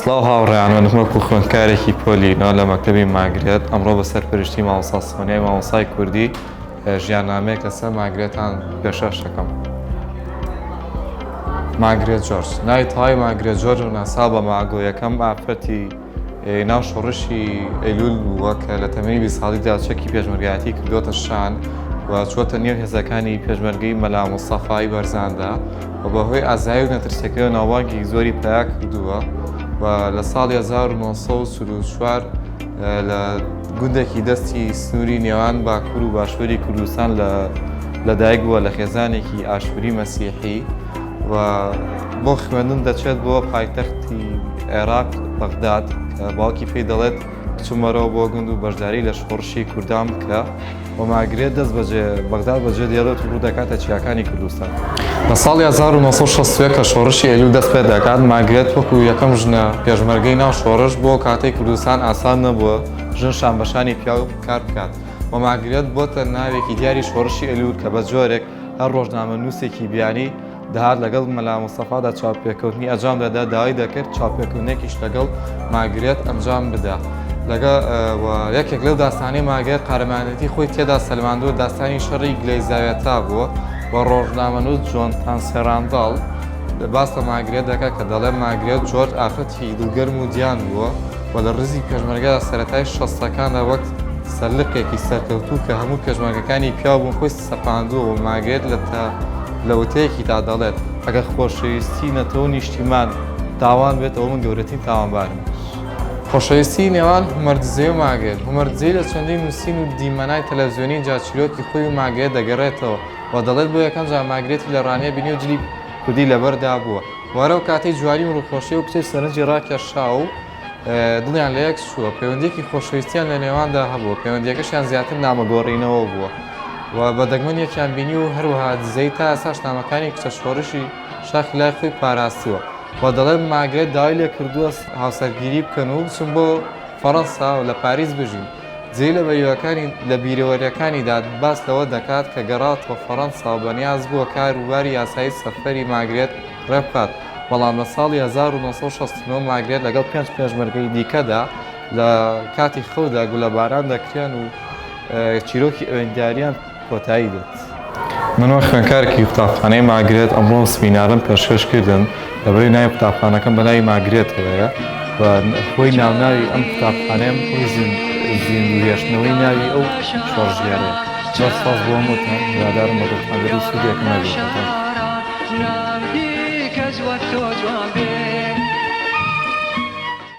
سڵاو هاوڕێیان وەکو خوێندکارێکی پۆلینەوە لە مەکتەبی ماگرێت ئەمڕۆ بە سەرپەرشتی مامۆستا سۆنیای مامۆستای کوردی ژیاننامەیەک لەسەر ماگرێتان پێشکەش دەکەم. ماگرێت جۆرج ناوی تەواوی ماگرێت جۆرج ناسا بە ماگۆ یەکەم ئافرەتی ناو شۆڕشی ئەیلول بووە کە لە تەمەنی 20 ساڵیدا چەکی پێشمەرگایەتی کردوتە شان و چووەتە نێو هێزەکانی پێشمەرگەی مەلا مستەفای بەرزاندا و بەهۆی ئازایی و نەترسەکەی و ناوبانگی زۆری پیدا کردووە و لە ساڵی 1944 لە گوندێکی دەستی سنووری نێوان باکوور و باشووری کوردستان لەدایک بووە لە خێزانێکی ئاشووری مەسیحی و بۆ خوێندن دەچێت بۆ پایتەختی عێراق بەغداد کە باوکی پێی دەڵێت بچمەرەوە بۆ گوند و بەشداری لە شۆڕشی کوردان بکە و ماگرێت دەست بەجێ بەغداد بەجێ دێڵێت و ڕوو دەکاتە چیاکانی کوردستان. لە ساڵی 1960 کە شۆڕشی ئەیلول دەست پێ دەکات ماگرێت وەکو یەکەم ژنە پێشمەرگەی ناو شۆڕش بۆ کاتەی کوردستان ئاسان نەبووە ژن شانبەشانی پیا و کار بکات و ماگرێت بۆتە ناوێکی دیاری شۆڕشی ئەیلول کە بە جۆرێک هەر ڕۆژنامە نووسێکی بیانی دەهات لەگەڵ مەلا مستەفادا چاوپێکەوتنی ئەنجام دەدا داوای دەکرد چاوپێکەوتنێکیش لەگەڵ ماگرێت ئەنجام بدا. یەکێک لەو داستانەی ماگرێت قارەمانەتی خۆی تێدا سەلماندووە داستانی شەڕی گلەیزاوێتا بووە و ڕۆژنامەنووس جۆن تانسێرانداڵ باس لە ماگرێت دەکات کە دەڵێ ماگرێت جۆرج ئافرەتی دڵگەرم و دیان بووە و لە ڕزی پێشمەرگەدا سەرەتای شەستەکاندا وەک سەرلقێکی سەرکەوتوو کە هەموو پێشمەرگەکانی پیا بوون خۆی سەپاندووە و ماگرێت لە وتەیەکی تا دەڵێت ئەگەر خۆشەویستی نەتەوە نیشتیمان تاوان بێتەوە من گەورەترین تاوانبارم. خۆشەویستی نێوان هومەردزەی و ماگرێت هومەردزەی لە چەندین نووسین و دیمەنای تەلەڤیزیۆنی جاچیرۆکی خۆی و ماگرێت دەگەڕێتەوە و دەڵێت بۆ یەکەم جار ماگرێتی لە ڕانیە بینی و جلی کوردی لەبەردا بووە. وارە و کاتەی جوانی و ڕووخۆشی و کچەی سەرنجی ڕاکێشا و دڵیان لە یەک سووە پەیوەندیەکی خۆشەویستیان لە نێواندا هەبووە پەیوەندیەکەشیان زیاتر نامەگۆڕینەوە بووە و بە دەگمەنێکیان بینی و هەروەها دزەی تا ئەساش نامەکانی کچە شۆڕشی شاخی لای خۆی پاراستووە و دەڵێت ماگرێت داوای لێ کردووە هاوسەرگیری بکەن و بچن بۆ فەڕەنسا و لە پاریس بژین. جێی لە بیرەوەریەکانیدا باس لەوە دەکات کە گەڕاتەوە فەڕەنسا و بەنیاز بووە کاروباری یاسایی سەفەری ماگرێت ڕێبکات. بەڵام لە ساڵی 1969 ماگرێت لەگەڵ 5 پێشمەرگەی دیکەدا لە کاتی خەودا گولەباران دەکرێن و چیرۆکی ئەوێنداریان کۆتایی دێت. منوە خوێندکارێکی قوتابخانەی ماگرێت ئەمڕۆ سمینارم پێشکەشکردن لەبەرەوەی ناوی قوتابخانەکەم بە ناوی ماگرێتەوەیە و خۆی ناوناوی ئەم قوتابخانەیەم خۆی زیندوهێشتنەوەی ناوی ئەو شۆڕژیارەیە. زۆر سپاس بۆ هەمووتان هیوادارم بە دڵخوازی سوودێکم نەبێت.